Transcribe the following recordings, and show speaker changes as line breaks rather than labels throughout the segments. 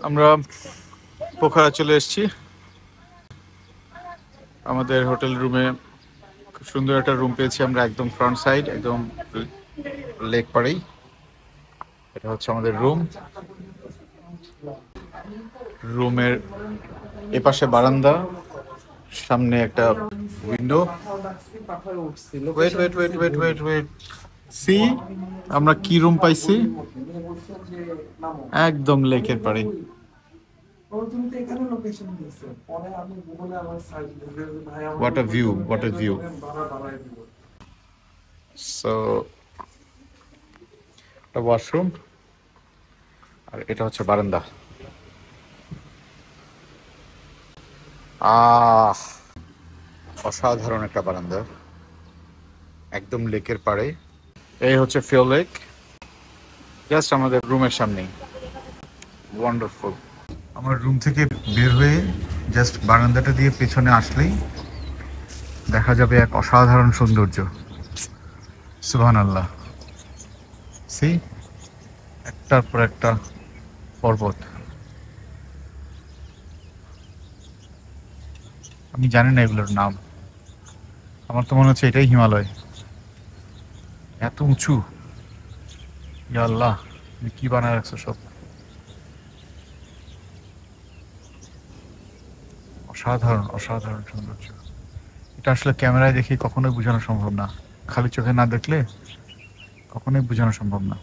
আমরা পোখরা চলে এসেছি আমাদের হোটেল রুমে। খুব সুন্দর একটা রুম পেয়েছি আমরা, একদম ফ্রন্ট সাইড, একদম লেক পাড়েই। এটা হচ্ছে আমাদের রুম। রুমের এপাশে বারান্দা, সামনে একটা window. Wait wait wait wait wait wait see, আমরা কি রুম পাইছি? একদম লেকের পাড়ে। What a view, what a view. So এটা ওয়াশরুম আর এটা হচ্ছে বারান্দা। আহ, অসাধারণ একটা বারান্দা, একদম লেকের পাড়ে। এই হচ্ছে ফিও লেক, জাস্ট আমাদের রুমের সামনেই। ওয়ান্ডারফুল। আমার রুম থেকে বের হয়ে জাস্ট বারান্দাটা দিয়ে পেছনে আসলেই দেখা যাবে এক অসাধারণ সৌন্দর্য। সুবহানাল্লাহ। সি, একটার পর একটা পর্বত। আমি জানি না এগুলোর নাম, আমার তো মনে হচ্ছে এটাই হিমালয়, এত উঁচু। ইয়া আল্লাহ, তুমি কি বানায় রাখছো সব। অসাধারণ অসাধারণ সৌন্দর্য। এটা আসলে ক্যামেরায় দেখে কখনোই বোঝানো সম্ভব না, খালি চোখে না দেখলে কখনোই বোঝানো সম্ভব না।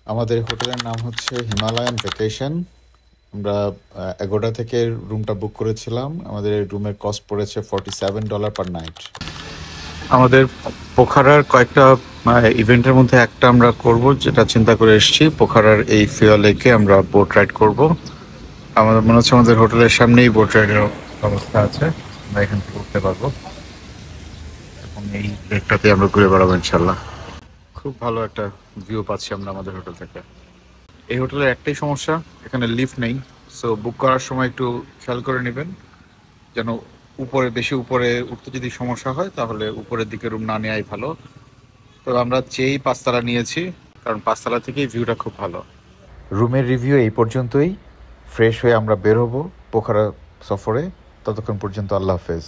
আমাদের হোটেলের নাম হচ্ছে হিমালয়ান ভ্যাকেশন। আমরা এগোডা থেকে রুমটা বুক করেছিলাম। আমাদের রুমের কস্ট পড়েছে $47 পার নাইট। আমাদের পোখারার কয়েকটা ইভেন্টের মধ্যে একটা আমরা করব, যেটা চিন্তা করে এসেছি। পোখারার এই ফিও লেকে আমরা বোট রাইড করব। আমাদের মনে হচ্ছে আমাদের হোটেলের সামনেই বোট রাইডের ব্যবস্থা আছে, আমরা এখান থেকে উঠতে পারবো এবং এই লেকটাতে আমরা ঘুরে বেড়াবো ইনশাল্লাহ। খুব ভালো একটা ভিউ পাচ্ছি আমরা আমাদের হোটেল থেকে। এই হোটেলের একটাই সমস্যা, এখানে লিফট নেই। সো বুক করার সময় একটু খেয়াল করে নেবেন যেন উপরে, বেশি উপরে উঠতে যদি সমস্যা হয় তাহলে উপরের দিকে রুম না নেওয়াই ভালো। তো আমরা চেয়েই পাঁচতলা নিয়েছি, কারণ পাঁচতলা থেকেই ভিউটা খুব ভালো। রুমের রিভিউ এই পর্যন্তই। ফ্রেশ হয়ে আমরা বের হবো পোখরা সফরে। ততক্ষণ পর্যন্ত আল্লাহ হাফেজ।